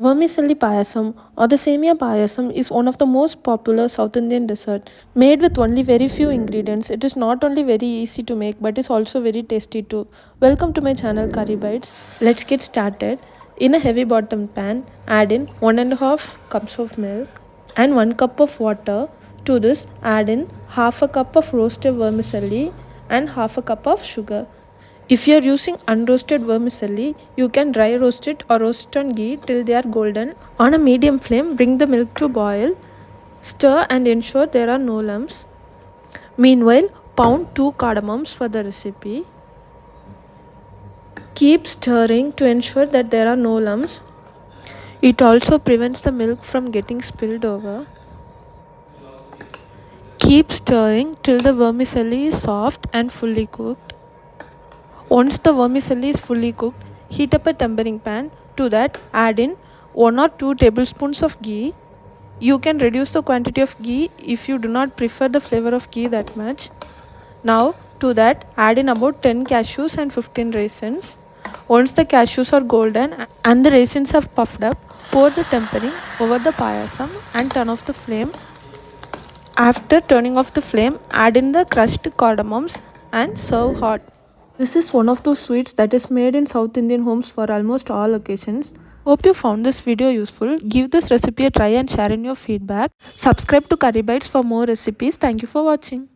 Vermicelli Payasam or the Semiya Payasam is one of the most popular South Indian dessert. Made with only very few ingredients, it is not only very easy to make but is also very tasty too. Welcome to my channel Curry Bites. Let's get started. In a heavy bottom pan, add in 1.5 cups of milk and 1 cup of water. To this, add in half a cup of roasted vermicelli and half a cup of sugar. If you are using unroasted vermicelli, you can dry roast it or roast it on ghee till they are golden. On a medium flame, bring the milk to boil. Stir and ensure there are no lumps. Meanwhile, pound 2 cardamoms for the recipe. Keep stirring to ensure that there are no lumps. It also prevents the milk from getting spilled over. Keep stirring till the vermicelli is soft and fully cooked. Once the vermicelli is fully cooked, heat up a tempering pan. To that, add in 1 or 2 tablespoons of ghee. You can reduce the quantity of ghee if you do not prefer the flavor of ghee that much. Now, to that, add in about 10 cashews and 15 raisins. Once the cashews are golden and the raisins have puffed up, pour the tempering over the payasam and turn off the flame. After turning off the flame, add in the crushed cardamoms and serve hot. This is one of those sweets that is made in South Indian homes for almost all occasions. Hope you found this video useful. Give this recipe a try and share in your feedback. Subscribe to Curry Bites for more recipes. Thank you for watching.